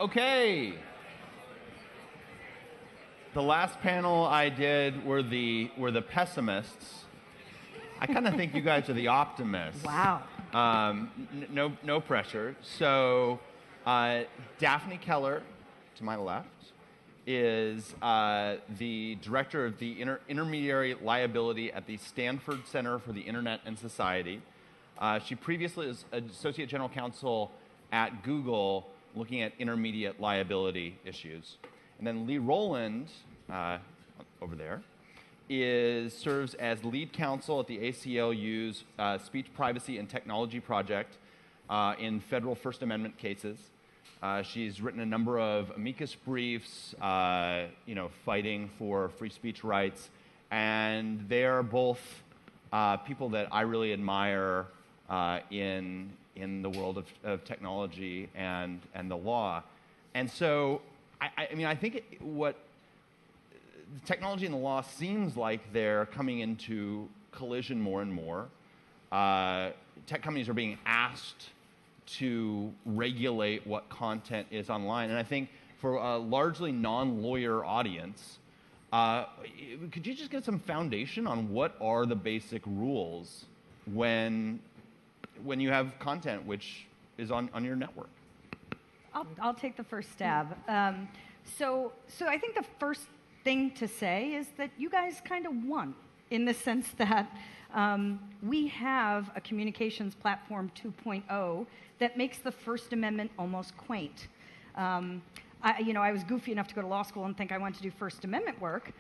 Okay. The last panel I did were the pessimists. I kind of think you guys are the optimists. Wow. No pressure. So, Daphne Keller, to my left, is the director of the intermediary liability at the Stanford Center for the Internet and Society. She previously was associate general counsel at Google, looking at intermediate liability issues. And then Lee Rowland, over there, serves as lead counsel at the ACLU's Speech Privacy and Technology Project in federal First Amendment cases. She's written a number of amicus briefs, fighting for free speech rights, and they're both people that I really admire in the world of technology and the law. And so, I think what technology and the law seems like they're coming into collision more and more. Tech companies are being asked to regulate what content is online. And I think for a largely non-lawyer audience, could you just get some foundation on what are the basic rules when you have content which is on your network? I'll take the first stab. So I think the first thing to say is that you guys kind of won, in the sense that we have a communications platform 2.0 that makes the First Amendment almost quaint. I was goofy enough to go to law school and think I wanted to do First Amendment work.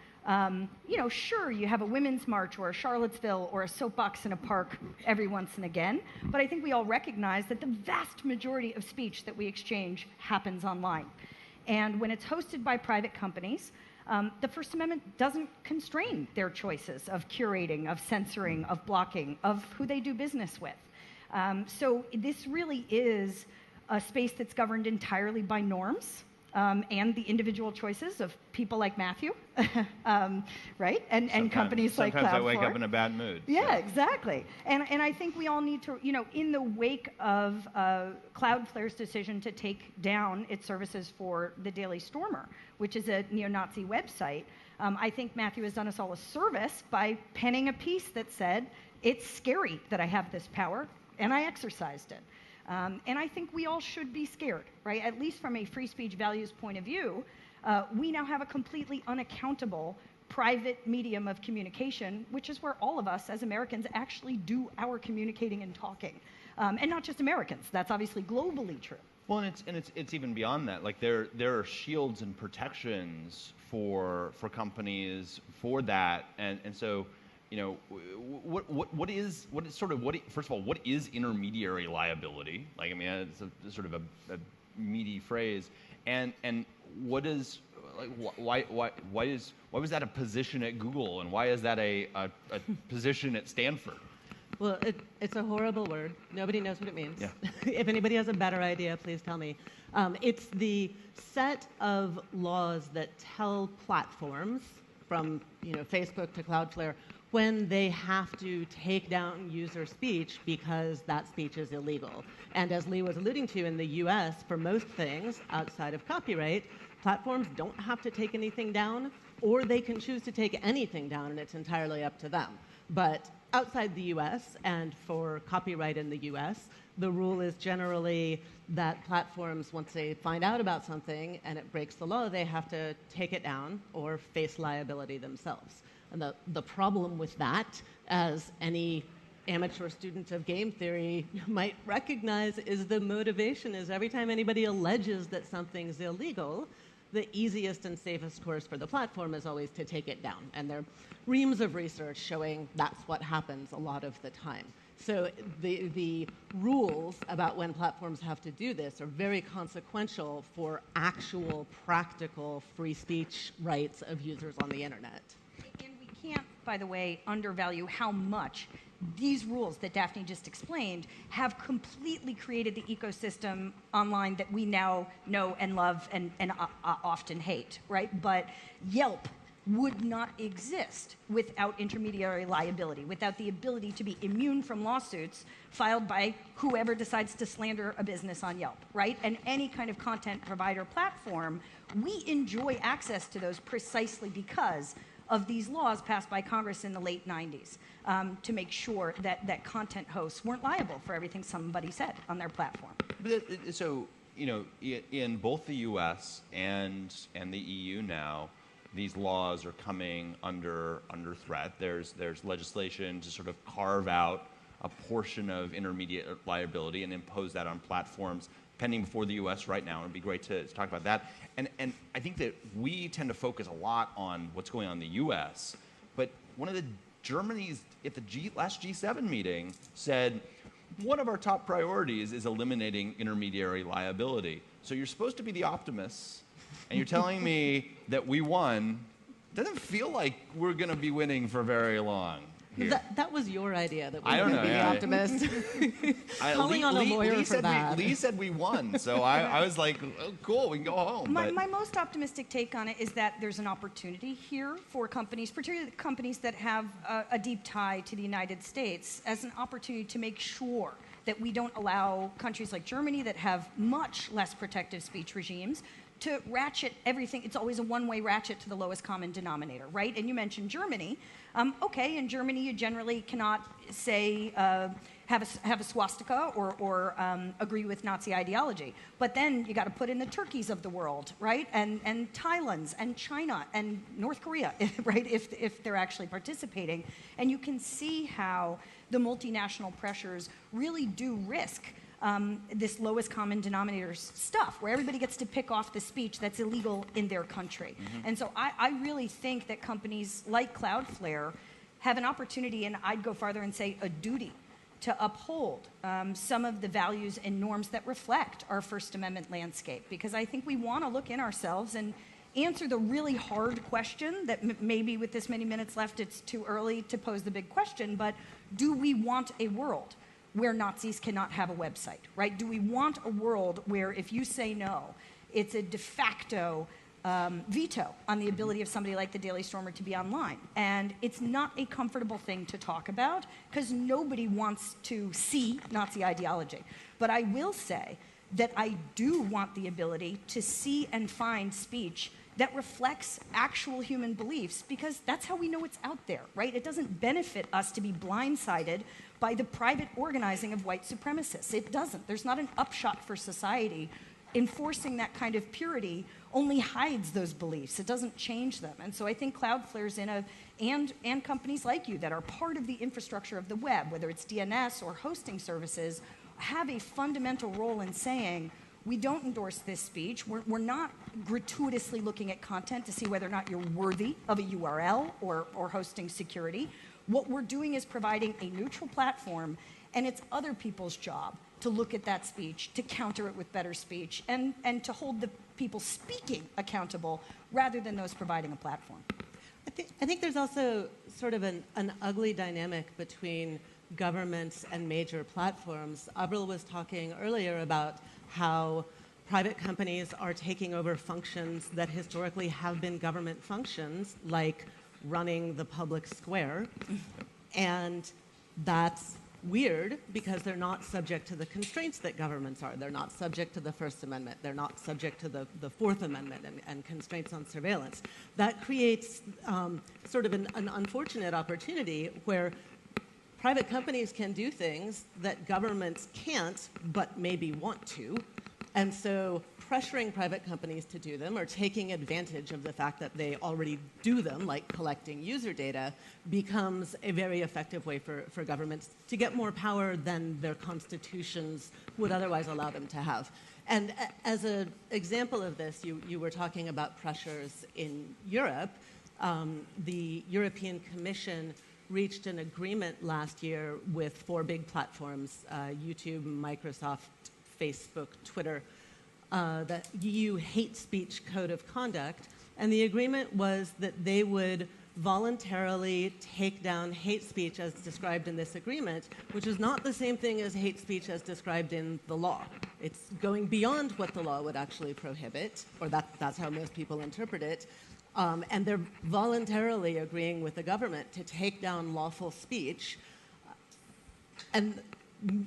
Sure, you have a women's march or a Charlottesville or a soapbox in a park every once and again, but I think we all recognize that the vast majority of speech that we exchange happens online. And when it's hosted by private companies, the First Amendment doesn't constrain their choices of curating, of censoring, of blocking, of who they do business with. So this really is a space that's governed entirely by norms and the individual choices of people like Matthew, right? And companies like Cloudflare. Sometimes I wake up in a bad mood. Yeah, so. Exactly. And I think we all need to, in the wake of Cloudflare's decision to take down its services for the Daily Stormer, which is a neo-Nazi website, I think Matthew has done us all a service by penning a piece that said, it's scary that I have this power, and I exercised it. And I think we all should be scared, right? At least from a free speech values point of view, we now have a completely unaccountable private medium of communication, which is where all of us as Americans actually do our communicating and talking. And not just Americans, that's obviously globally true. Well, and it's even beyond that. Like there are shields and protections for companies for that, and so. First of all, what is intermediary liability? Like, it's a sort of a meaty phrase, and what is, like, why was that a position at Google, and why is that a position at Stanford? Well, it's a horrible word. Nobody knows what it means. Yeah. If anybody has a better idea, please tell me. It's the set of laws that tell platforms, from Facebook to Cloudflare, when they have to take down user speech because that speech is illegal. And as Lee was alluding to, in the US, for most things outside of copyright, platforms don't have to take anything down, or they can choose to take anything down, and it's entirely up to them. But outside the US, and for copyright in the US, the rule is generally that platforms, once they find out about something and it breaks the law, they have to take it down or face liability themselves. And the problem with that, as any amateur student of game theory might recognize, is the motivation is every time anybody alleges that something's illegal, the easiest and safest course for the platform is always to take it down. And there are reams of research showing that's what happens a lot of the time. So the rules about when platforms have to do this are very consequential for actual practical free speech rights of users on the internet. And we can't, by the way, undervalue how much these rules that Daphne just explained have completely created the ecosystem online that we now know and love and often hate, right? But Yelp would not exist without intermediary liability, without the ability to be immune from lawsuits filed by whoever decides to slander a business on Yelp, right? And any kind of content provider platform, we enjoy access to those precisely because of these laws passed by Congress in the late 90s to make sure that content hosts weren't liable for everything somebody said on their platform. So, in both the U.S. and the EU now, these laws are coming under threat. There's legislation to sort of carve out a portion of intermediate liability and impose that on platforms pending before the U.S. right now. It'd be great to talk about that. And I think that we tend to focus a lot on what's going on in the U.S., but one of the Germany's at the last G7 meeting said one of our top priorities is eliminating intermediary liability. So you're supposed to be the optimists, and you're telling me that we won. Doesn't feel like we're going to be winning for very long here. That was your idea, that we I were don't going to be know, the optimist. Calling on a lawyer for that. Lee said we won, so I was like, oh, cool, we can go home. My most optimistic take on it is that there's an opportunity here for companies, particularly companies that have a deep tie to the United States, as an opportunity to make sure that we don't allow countries like Germany that have much less protective speech regimes to ratchet everything. It's always a one-way ratchet to the lowest common denominator, right? And you mentioned Germany. Okay, in Germany you generally cannot say have a swastika or agree with Nazi ideology. But then you got to put in the Turkeys of the world, right? And Thailand's and China and North Korea, right? If they're actually participating, and you can see how the multinational pressures really do risk this lowest common denominator stuff, where everybody gets to pick off the speech that's illegal in their country. Mm-hmm. And so I really think that companies like Cloudflare have an opportunity, and I'd go farther and say a duty, to uphold some of the values and norms that reflect our First Amendment landscape. Because I think we want to look in ourselves and answer the really hard question that maybe with this many minutes left, it's too early to pose the big question, but do we want a world where Nazis cannot have a website, right? Do we want a world where if you say no, it's a de facto veto on the ability of somebody like the Daily Stormer to be online? And it's not a comfortable thing to talk about because nobody wants to see Nazi ideology. But I will say that I do want the ability to see and find speech that reflects actual human beliefs, because that's how we know it's out there, right? It doesn't benefit us to be blindsided by the private organizing of white supremacists. It doesn't. There's not an upshot for society. Enforcing that kind of purity only hides those beliefs. It doesn't change them. And so I think Cloudflare's and companies like you that are part of the infrastructure of the web, whether it's DNS or hosting services, have a fundamental role in saying, we don't endorse this speech. We're not gratuitously looking at content to see whether or not you're worthy of a URL or hosting security. What we're doing is providing a neutral platform, and it's other people's job to look at that speech, to counter it with better speech, and to hold the people speaking accountable rather than those providing a platform. I think there's also sort of an ugly dynamic between governments and major platforms. Avril was talking earlier about how private companies are taking over functions that historically have been government functions, like running the public square. And that's weird because they're not subject to the constraints that governments are. They're not subject to the First Amendment. They're not subject to the Fourth Amendment and constraints on surveillance. That creates sort of an unfortunate opportunity where private companies can do things that governments can't, but maybe want to. And so pressuring private companies to do them or taking advantage of the fact that they already do them, like collecting user data, becomes a very effective way for governments to get more power than their constitutions would otherwise allow them to have. And as an example of this, you were talking about pressures in Europe. The European Commission reached an agreement last year with 4 big platforms, YouTube, Microsoft, Facebook, Twitter, the EU hate speech code of conduct. And the agreement was that they would voluntarily take down hate speech as described in this agreement, which is not the same thing as hate speech as described in the law. It's going beyond what the law would actually prohibit, or that's how most people interpret it. And they're voluntarily agreeing with the government to take down lawful speech. And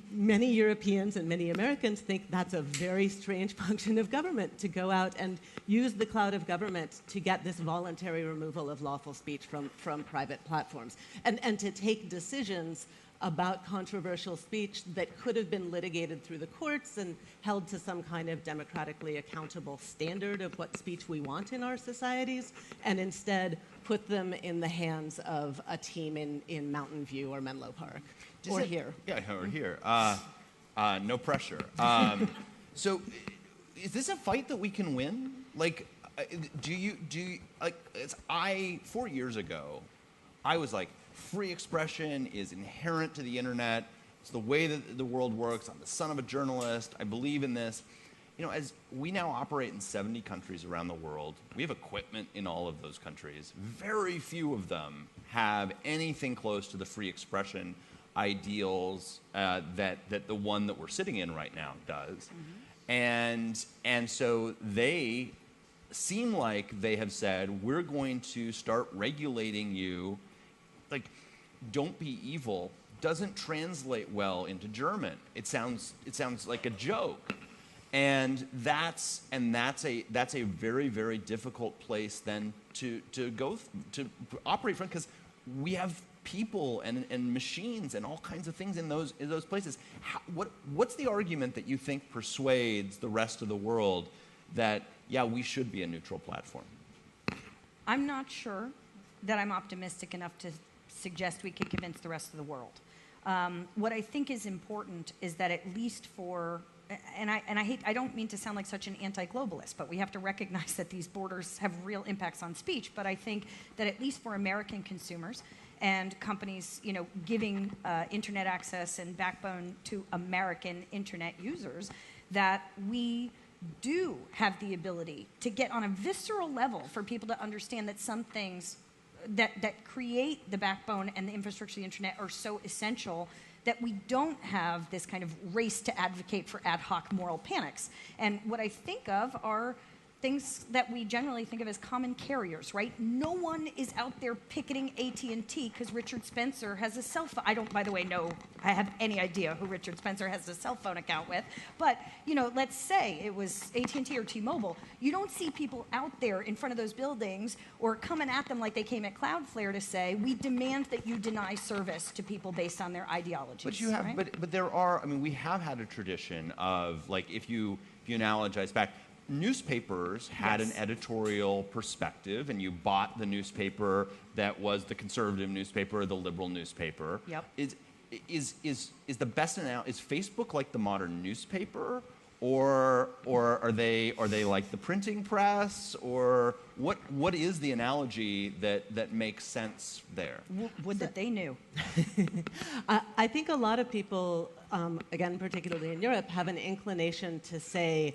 many Europeans and many Americans think that's a very strange function of government, to go out and use the cloud of government to get this voluntary removal of lawful speech from private platforms, and to take decisions about controversial speech that could have been litigated through the courts and held to some kind of democratically accountable standard of what speech we want in our societies, and instead put them in the hands of a team in Mountain View or Menlo Park. Or here. Yeah, or here. No pressure. So, is this a fight that we can win? Like, do you like? 4 years ago, I was like, free expression is inherent to the internet. It's the way that the world works. I'm the son of a journalist. I believe in this. You know, as we now operate in 70 countries around the world, we have equipment in all of those countries. Very few of them have anything close to the free expression ideals that the one that we're sitting in right now does. Mm-hmm. And so they seem like they have said, we're going to start regulating you. Like, don't be evil doesn't translate well into German. It sounds like a joke. And that's a very, very difficult place then to operate from, because we have people and machines and all kinds of things in those places. What's the argument that you think persuades the rest of the world that, yeah, we should be a neutral platform? I'm not sure that I'm optimistic enough to suggest we can convince the rest of the world. What I think is important is that at least for, and I don't mean to sound like such an anti-globalist, but we have to recognize that these borders have real impacts on speech. But I think that at least for American consumers and companies, you know, giving internet access and backbone to American internet users, that we do have the ability to get on a visceral level for people to understand that some things that create the backbone and the infrastructure of the internet are so essential that we don't have this kind of race to advocate for ad hoc moral panics. And what I think of are things that we generally think of as common carriers, right? No one is out there picketing AT&T because Richard Spencer has a cell phone. I don't, by the way, know, I have any idea who Richard Spencer has a cell phone account with. But, you know, let's say it was AT&T or T-Mobile. You don't see people out there in front of those buildings or coming at them like they came at Cloudflare to say, we demand that you deny service to people based on their ideologies. But you have, right? but there are, I mean, we have had a tradition of, like, if you analogize back, newspapers had an editorial perspective, and you bought the newspaper that was the conservative newspaper or the liberal newspaper. Yep. Is the best analogy, is Facebook like the modern newspaper, or are they like the printing press, or what is the analogy that makes sense there? Would that they knew. I think a lot of people, again, particularly in Europe, have an inclination to say,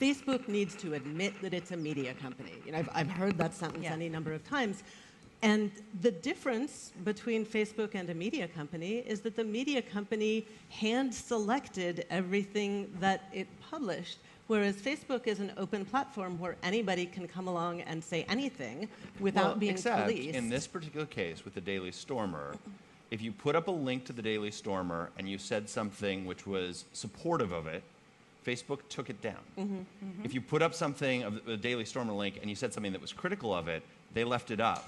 Facebook needs to admit that it's a media company. You know, I've heard that sentence any number of times. And the difference between Facebook and a media company is that the media company hand-selected everything that it published, whereas Facebook is an open platform where anybody can come along and say anything without being policed. In this particular case with the Daily Stormer, if you put up a link to the Daily Stormer and you said something which was supportive of it, Facebook took it down. Mm-hmm, mm-hmm. If you put up something of the Daily Stormer link and you said something that was critical of it, they left it up.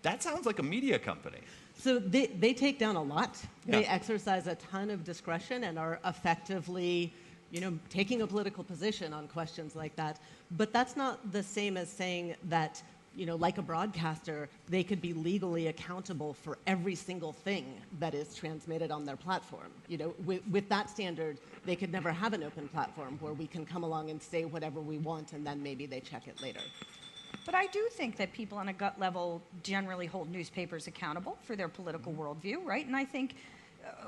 That sounds like a media company. So they take down a lot. Yeah. They exercise a ton of discretion and are effectively, you know, taking a political position on questions like that. But that's not the same as saying that, you know, like a broadcaster, they could be legally accountable for every single thing that is transmitted on their platform. You know, with that standard, they could never have an open platform where we can come along and say whatever we want and then maybe they check it later. But I do think that people on a gut level generally hold newspapers accountable for their political worldview, right? And I think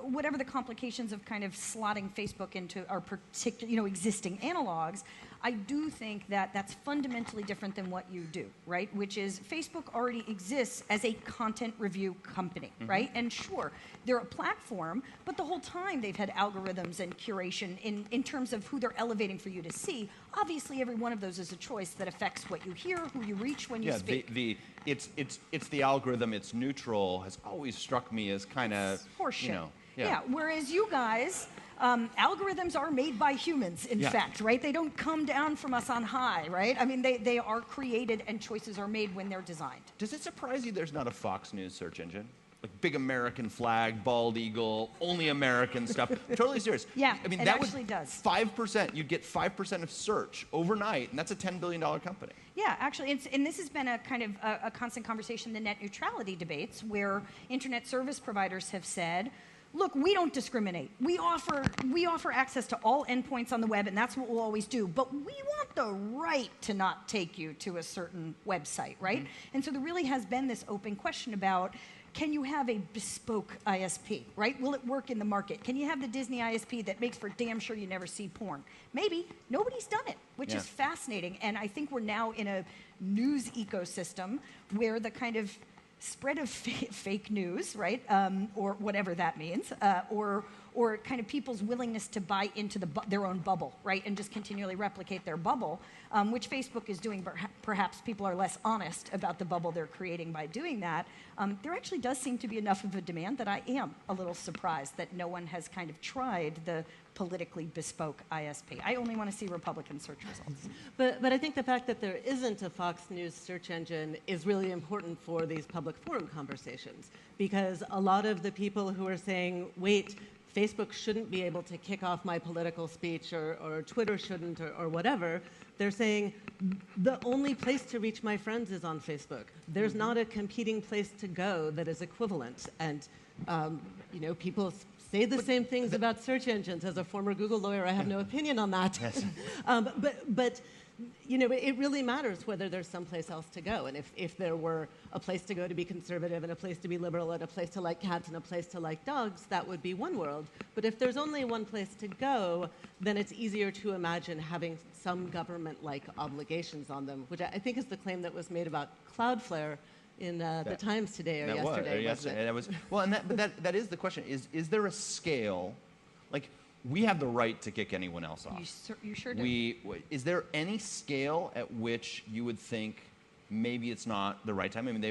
whatever the complications of kind of slotting Facebook into our particular, you know, existing analogs, I do think that that's fundamentally different than what you do, right? Which is Facebook already exists as a content review company, right? And sure, they're a platform, but the whole time they've had algorithms and curation in terms of who they're elevating for you to see. Obviously, every one of those is a choice that affects what you hear, who you reach when you speak. It's the algorithm. It's neutral. Has always struck me as kind of horseshit. Whereas you guys, algorithms are made by humans, in fact, right? They don't come down from us on high, right? I mean, they are created and choices are made when they're designed. Does it surprise you there's not a Fox News search engine? Like big American flag, bald eagle, only American stuff. Totally serious. Yeah, I mean, it that actually does. 5%, you'd get 5% of search overnight, and that's a $10 billion company. Yeah, actually, and this has been a kind of a constant conversation in the net neutrality debates where internet service providers have said, look, we don't discriminate. We offer access to all endpoints on the web, and that's what we'll always do. But we want the right to not take you to a certain website, right? And so there really has been this open question about, can you have a bespoke ISP, right? Will it work in the market? Can you have the Disney ISP that makes for damn sure you never see porn? Maybe. Nobody's done it, which is fascinating. And I think we're now in a news ecosystem where the kind of spread of fake news, right, or whatever that means, or kind of people's willingness to buy into their own bubble, right, and just continually replicate their bubble, which Facebook is doing. Perhaps people are less honest about the bubble they're creating by doing that. There actually does seem to be enough of a demand that I am a little surprised that no one has kind of tried the politically bespoke ISP. I only want to see Republican search results. But I think the fact that there isn't a Fox News search engine is really important for these public forum conversations, because a lot of the people who are saying, wait, Facebook shouldn't be able to kick off my political speech, or Twitter shouldn't, or whatever, they're saying the only place to reach my friends is on Facebook. There's not a competing place to go that is equivalent. And people say the same things about search engines. As a former Google lawyer, I have no opinion on that. Yes. But it really matters whether there's someplace else to go. And if there were a place to go to be conservative, and a place to be liberal, and a place to like cats, and a place to like dogs, that would be one world. But if there's only one place to go, then it's easier to imagine having some government-like obligations on them, which I think is the claim that was made about Cloudflare in the Times today or yesterday. That is the question. Is there a scale? Like, we have the right to kick anyone else off. You sure do. Is there any scale at which you would think maybe it's not the right time? I mean,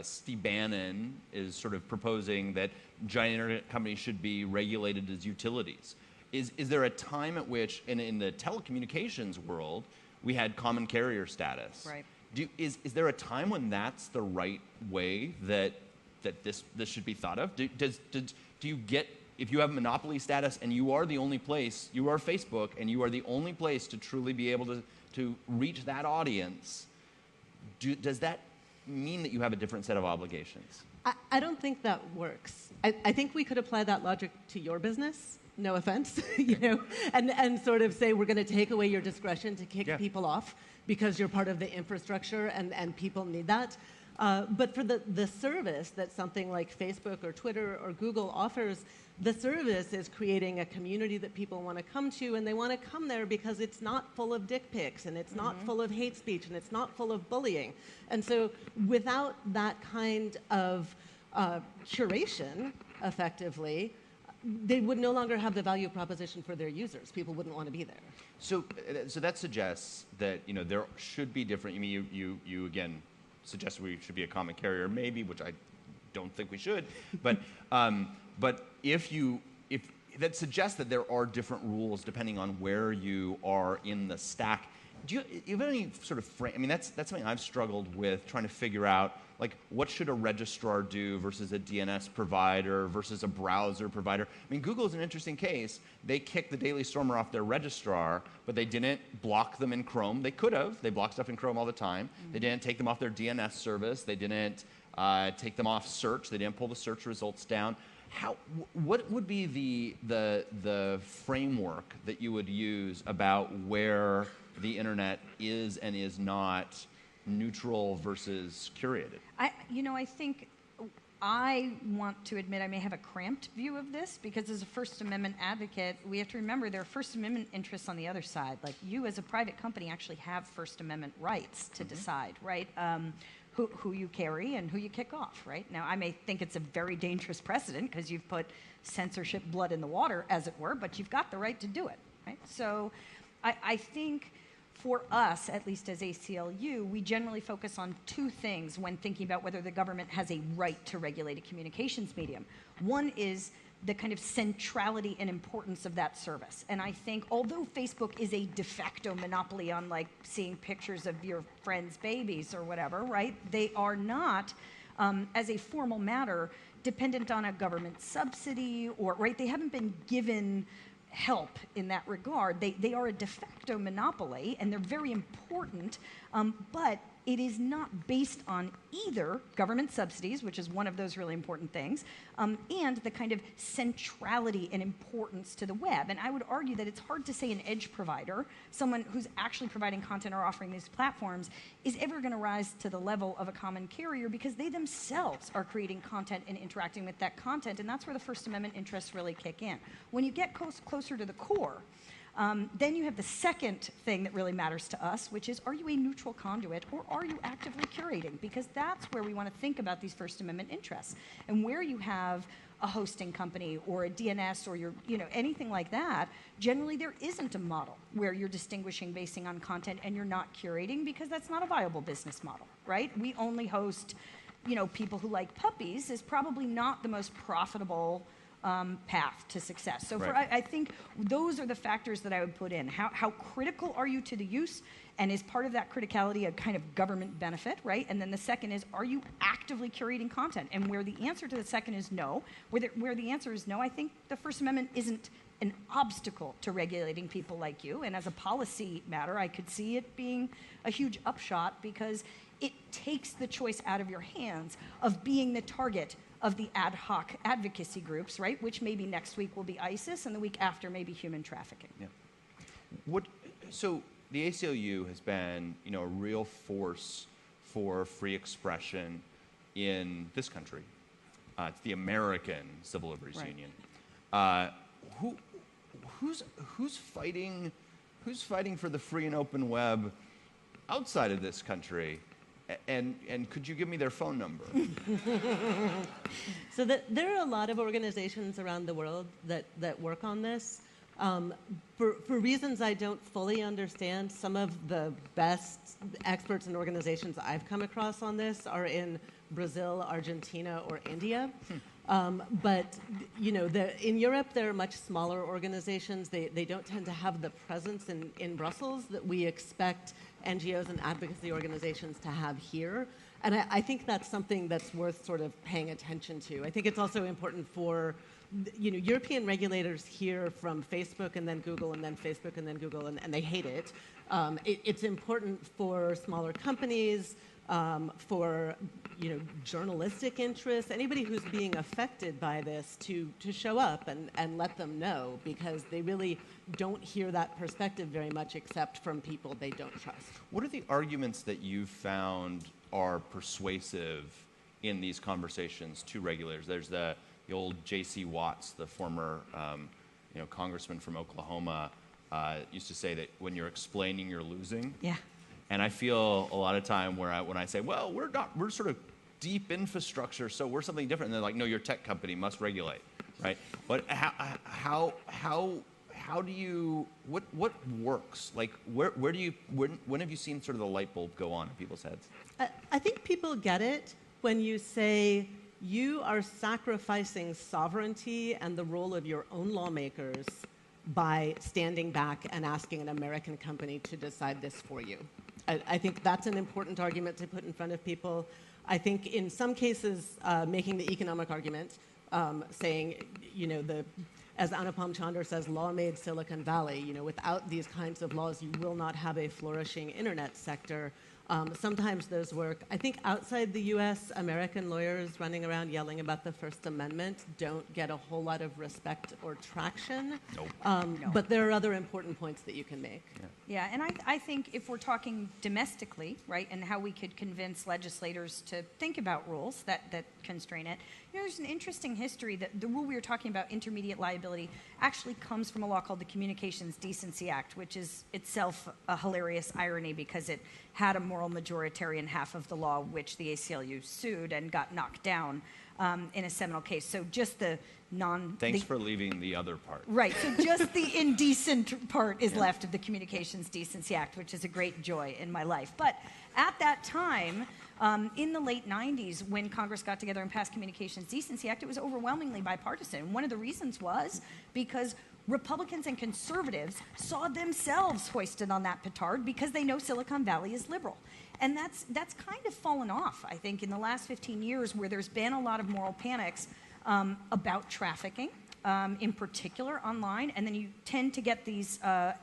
Steve Bannon is sort of proposing that giant internet companies should be regulated as utilities. Is there a time at which, in the telecommunications world, we had common carrier status? Right. Is there a time when that's the right way that this should be thought of? Do you get, if you have monopoly status and you are the only place, you are Facebook, and you are the only place to truly be able to reach that audience, does that mean that you have a different set of obligations? I don't think that works. I think we could apply that logic to your business. No offense, and sort of say we're going to take away your discretion to kick people off because you're part of the infrastructure and people need that. But for the service that something like Facebook or Twitter or Google offers, the service is creating a community that people want to come to, and they want to come there because it's not full of dick pics, and it's not full of hate speech, and it's not full of bullying. And so without that kind of curation, effectively, they would no longer have the value proposition for their users. People wouldn't want to be there. So that suggests that there should be different. I mean, you again suggest we should be a common carrier, maybe, which I don't think we should. But if that suggests that there are different rules depending on where you are in the stack. Do you have any sort of frame? I mean, that's something I've struggled with, trying to figure out, like, what should a registrar do versus a DNS provider versus a browser provider? I mean, Google is an interesting case. They kicked the Daily Stormer off their registrar, but they didn't block them in Chrome. They could have. They block stuff in Chrome all the time. They didn't take them off their DNS service. They didn't take them off search. They didn't pull the search results down. What would be the framework that you would use about where the internet is and is not neutral versus curated? I think I want to admit I may have a cramped view of this because as a First Amendment advocate, we have to remember there are First Amendment interests on the other side. Like you as a private company actually have First Amendment rights to decide, right? Who you carry and who you kick off, right? Now, I may think it's a very dangerous precedent because you've put censorship blood in the water, as it were, but you've got the right to do it, right? So I think for us, at least as ACLU, we generally focus on two things when thinking about whether the government has a right to regulate a communications medium. One is the kind of centrality and importance of that service. And I think although Facebook is a de facto monopoly on like seeing pictures of your friends' babies or whatever, right? They are not, as a formal matter, dependent on a government subsidy or, right? They haven't been given help in that regard. They are a de facto monopoly and they're very important, but it is not based on either government subsidies, which is one of those really important things, and the kind of centrality and importance to the web. And I would argue that it's hard to say an edge provider, someone who's actually providing content or offering these platforms, is ever going to rise to the level of a common carrier because they themselves are creating content and interacting with that content, and that's where the First Amendment interests really kick in. When you get closer to the core, then you have the second thing that really matters to us, which is, are you a neutral conduit or are you actively curating? Because that's where we want to think about these First Amendment interests. And where you have a hosting company or a DNS or anything like that, generally there isn't a model where you're distinguishing based on content and you're not curating because that's not a viable business model, right? We only host, people who like puppies is probably not the most profitable path to success. So I think those are the factors that I would put in. How critical are you to the use? And is part of that criticality a kind of government benefit, right? And then the second is, are you actively curating content? And where the answer to the second is no, where the answer is no, I think the First Amendment isn't an obstacle to regulating people like you. And as a policy matter, I could see it being a huge upshot because it takes the choice out of your hands of being the target of the ad hoc advocacy groups, right? Which maybe next week will be ISIS, and the week after maybe human trafficking. Yeah. So the ACLU has been, a real force for free expression in this country. It's the American Civil Liberties Union. Who's fighting for the free and open web outside of this country? And could you give me their phone number? So there are a lot of organizations around the world that work on this. For reasons I don't fully understand, some of the best experts and organizations I've come across on this are in Brazil, Argentina, or India. But in Europe, there are much smaller organizations. They don't tend to have the presence in Brussels that we expect NGOs and advocacy organizations to have here. And I think that's something that's worth sort of paying attention to. I think it's also important for European regulators hear from Facebook and then Google and then Facebook and then Google, and they hate it. It's important for smaller companies, for journalistic interests, anybody who's being affected by this to show up and let them know, because they really don't hear that perspective very much except from people they don't trust. What are the arguments that you've found are persuasive in these conversations to regulators? There's the old J.C. Watts, the former congressman from Oklahoma, used to say that when you're explaining, you're losing. Yeah. And I feel a lot of time when I say, well, we're sort of deep infrastructure, so we're something different. And they're like, no, your tech company must regulate, right? But how do you, what works? Like, when have you seen sort of the light bulb go on in people's heads? I think people get it when you say you are sacrificing sovereignty and the role of your own lawmakers by standing back and asking an American company to decide this for you. I think that's an important argument to put in front of people. I think in some cases, making the economic argument, saying, as Anupam Chandra says, law made Silicon Valley. Without these kinds of laws, you will not have a flourishing internet sector. Sometimes those work. I think outside the U.S., American lawyers running around yelling about the First Amendment don't get a whole lot of respect or traction. Nope. No. But there are other important points that you can make. Yeah, and I think if we're talking domestically, right, and how we could convince legislators to think about rules that constrain it, there's an interesting history that the rule we were talking about, intermediate liability, actually comes from a law called the Communications Decency Act, which is itself a hilarious irony because it had a moral majoritarian half of the law, which the ACLU sued and got knocked down in a seminal case. So just the Thanks for leaving the other part. Right, so just the indecent part is left of the Communications Decency Act, which is a great joy in my life. But at that time, in the late 90s, when Congress got together and passed Communications Decency Act, it was overwhelmingly bipartisan. One of the reasons was because Republicans and conservatives saw themselves hoisted on that petard because they know Silicon Valley is liberal. And that's kind of fallen off, I think, in the last 15 years where there's been a lot of moral panics about trafficking, in particular online, and then you tend to get these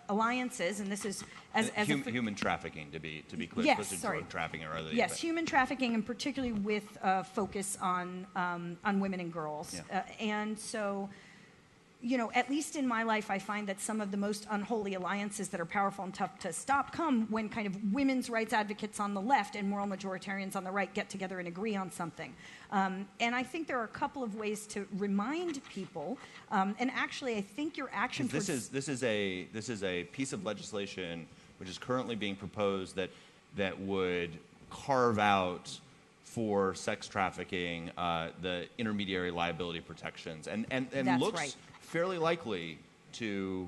alliances, and this is as human trafficking, to be clear, yes, drug trafficking or other. Yes, human trafficking, and particularly with focus on women and girls, and so. At least in my life, I find that some of the most unholy alliances that are powerful and tough to stop come when kind of women's rights advocates on the left and moral majoritarians on the right get together and agree on something. And I think there are a couple of ways to remind people. And actually, I think your action. This is a piece of legislation which is currently being proposed that would carve out for sex trafficking the intermediary liability protections and That's looks right. fairly likely to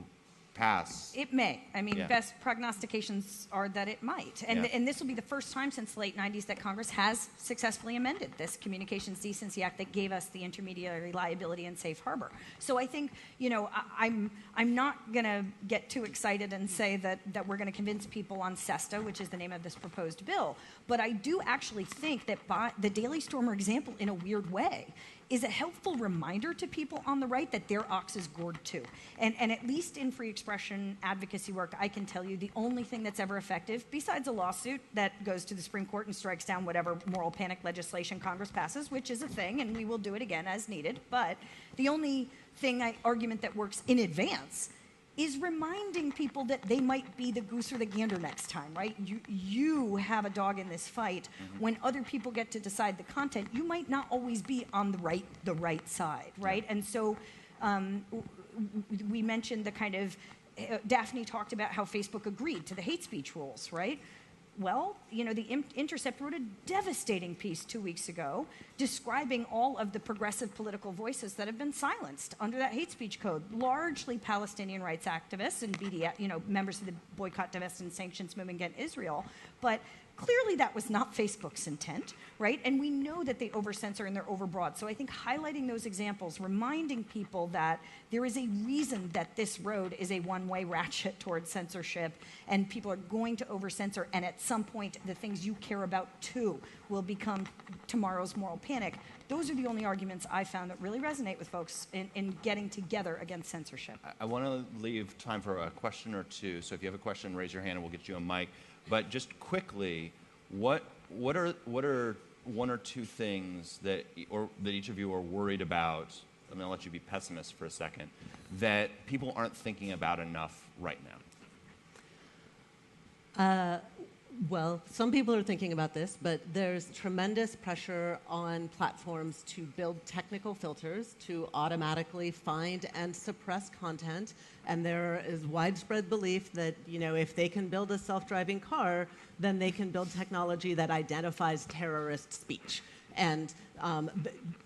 pass. It may. I mean, best prognostications are that it might. And this will be the first time since the late 90s that Congress has successfully amended this Communications Decency Act that gave us the intermediary liability and safe harbor. So I think, I'm not going to get too excited and say that we're going to convince people on SESTA, which is the name of this proposed bill. But I do actually think that by the Daily Stormer example, in a weird way, is a helpful reminder to people on the right that their ox is gored too. And at least in free expression advocacy work, I can tell you the only thing that's ever effective, besides a lawsuit that goes to the Supreme Court and strikes down whatever moral panic legislation Congress passes, which is a thing, and we will do it again as needed, but the only argument that works in advance is reminding people that they might be the goose or the gander next time, right? You have a dog in this fight. Mm-hmm. When other people get to decide the content, you might not always be on the right side, right? Yeah. And so we mentioned the kind of, Daphne talked about how Facebook agreed to the hate speech rules, right? Well, the Intercept wrote a devastating piece 2 weeks ago describing all of the progressive political voices that have been silenced under that hate speech code, largely Palestinian rights activists and BDS, members of the Boycott, Divest, and Sanctions movement against Israel. But clearly that was not Facebook's intent, right? And we know that they overcensor and they're overbroad. So I think highlighting those examples, reminding people that there is a reason that this road is a one-way ratchet towards censorship, and people are going to overcensor, and at some point the things you care about too will become tomorrow's moral panic. Those are the only arguments I found that really resonate with folks in getting together against censorship. I want to leave time for a question or two. So if you have a question, raise your hand and we'll get you a mic. But just quickly, what are one or two things that each of you are worried about? I'm going to let you be pessimists for a second, that people aren't thinking about enough right now. Well, some people are thinking about this, but there's tremendous pressure on platforms to build technical filters to automatically find and suppress content. And there is widespread belief that, if they can build a self-driving car, then they can build technology that identifies terrorist speech. And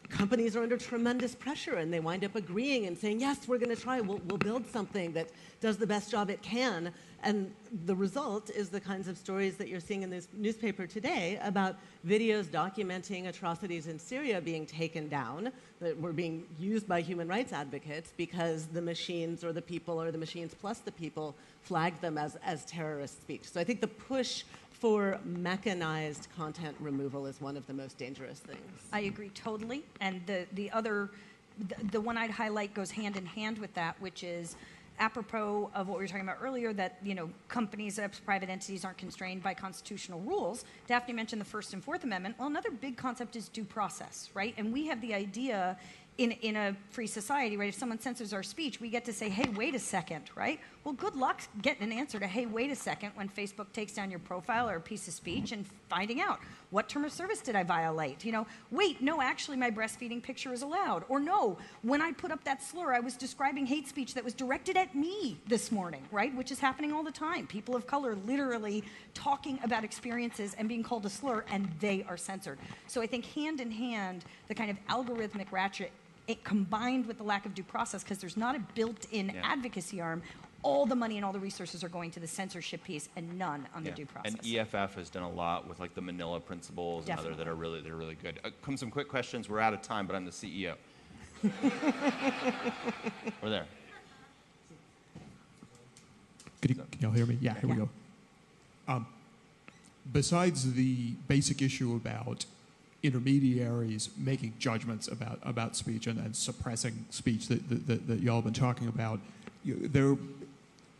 companies are under tremendous pressure, and they wind up agreeing and saying, yes, we're going to try. We'll build something that does the best job it can. And the result is the kinds of stories that you're seeing in this newspaper today about videos documenting atrocities in Syria being taken down, that were being used by human rights advocates because the machines or the people or the machines plus the people flagged them as terrorist speech. So I think the push for mechanized content removal is one of the most dangerous things. I agree totally. And the one I'd highlight goes hand in hand with that, which is apropos of what we were talking about earlier, that companies, private entities aren't constrained by constitutional rules. Daphne mentioned the First and Fourth Amendment. Well, another big concept is due process, right? And we have the idea in a free society, right? If someone censors our speech, we get to say, hey, wait a second, right? Well, good luck getting an answer to, hey, wait a second, when Facebook takes down your profile or a piece of speech and finding out, what term of service did I violate? Wait, no, actually my breastfeeding picture is allowed. Or no, when I put up that slur, I was describing hate speech that was directed at me this morning, right? Which is happening all the time. People of color literally talking about experiences and being called a slur, and they are censored. So I think hand in hand, the kind of algorithmic ratchet, it combined with the lack of due process, because there's not a built-in advocacy arm, all the money and all the resources are going to the censorship piece and none on the due process. And EFF has done a lot with the Manila principles and other that are really good. Some quick questions. We're out of time, but I'm the CEO. We're there. Can y'all hear me? Yeah, here we go. Besides the basic issue about intermediaries making judgments about speech and suppressing speech that y'all have been talking about, there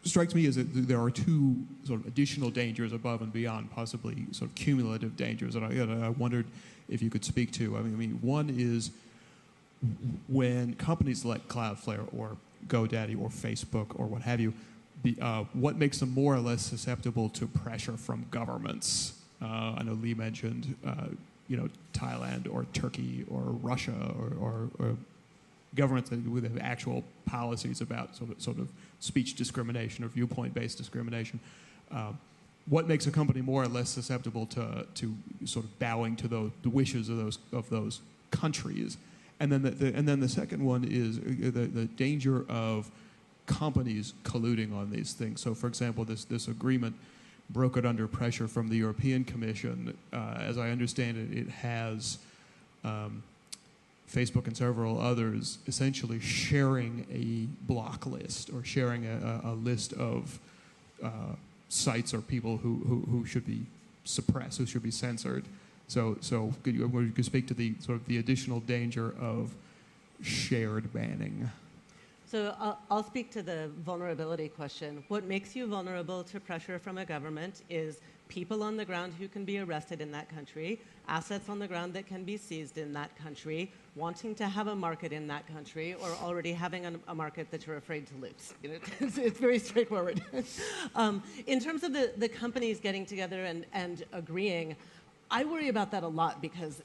strikes me as that there are two sort of additional dangers above and beyond, possibly sort of cumulative dangers that I wondered if you could speak to. I mean, one is when companies like Cloudflare or GoDaddy or Facebook or what have you, what makes them more or less susceptible to pressure from governments? I know Lee mentioned Thailand or Turkey or Russia or governments with actual policies about sort of speech discrimination or viewpoint-based discrimination. What makes a company more or less susceptible to sort of bowing to the wishes of those countries? And then the second one is the danger of companies colluding on these things. So, for example, this agreement brokered under pressure from the European Commission. As I understand it, it has Facebook and several others essentially sharing a block list or sharing a list of sites or people who should be suppressed, who should be censored. So could you speak to the sort of the additional danger of shared banning? So I'll speak to the vulnerability question. What makes you vulnerable to pressure from a government is people on the ground who can be arrested in that country, assets on the ground that can be seized in that country, wanting to have a market in that country, or already having a market that you're afraid to lose. It's very straightforward. In terms of the companies getting together and agreeing, I worry about that a lot because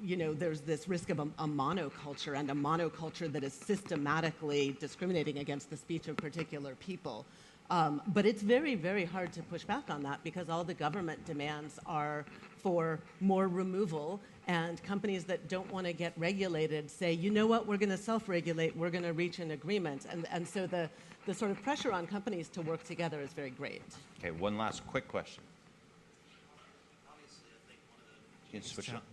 there's this risk of a monoculture, and a monoculture that is systematically discriminating against the speech of particular people. But it's very, very hard to push back on that because all the government demands are for more removal, and companies that don't want to get regulated say, you know what, we're going to self-regulate, we're going to reach an agreement. And so the sort of pressure on companies to work together is very great. Okay, one last quick question. You can switch up.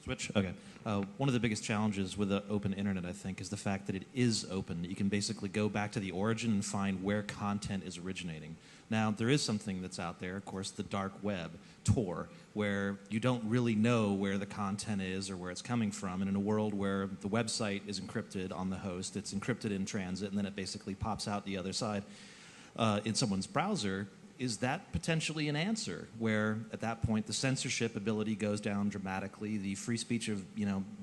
Switch? Okay. One of the biggest challenges with the open internet, I think, is the fact that it is open. You can basically go back to the origin and find where content is originating. Now, there is something that's out there, of course, the dark web, Tor, where you don't really know where the content is or where it's coming from. And in a world where the website is encrypted on the host, it's encrypted in transit, and then it basically pops out the other side in someone's browser, is that potentially an answer where at that point the censorship ability goes down dramatically, the free speech of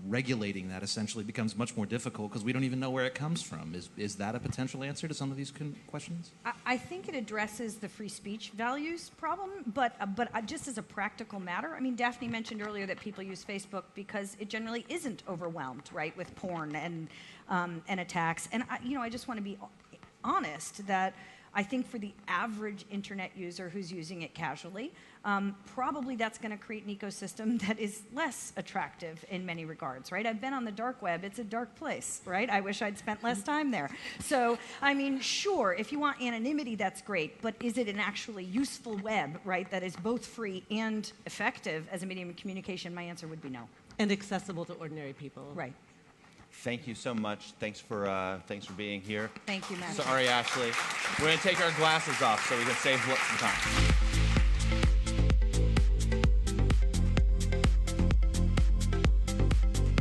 regulating that essentially becomes much more difficult because we don't even know where it comes from? Is that a potential answer to some of these questions? I think it addresses the free speech values problem, but just as a practical matter, I mean, Daphne mentioned earlier that people use Facebook because it generally isn't overwhelmed, right, with porn and attacks. And I just want to be honest that I think for the average internet user who's using it casually, probably that's going to create an ecosystem that is less attractive in many regards, right? I've been on the dark web. It's a dark place, right? I wish I'd spent less time there. So, I mean, sure, if you want anonymity, that's great, but is it an actually useful web, right, that is both free and effective as a medium of communication? My answer would be no. And accessible to ordinary people. Right. Thank you so much. Thanks for being here. Thank you, Matt. Sorry, Ashley. We're going to take our glasses off so we can save some time.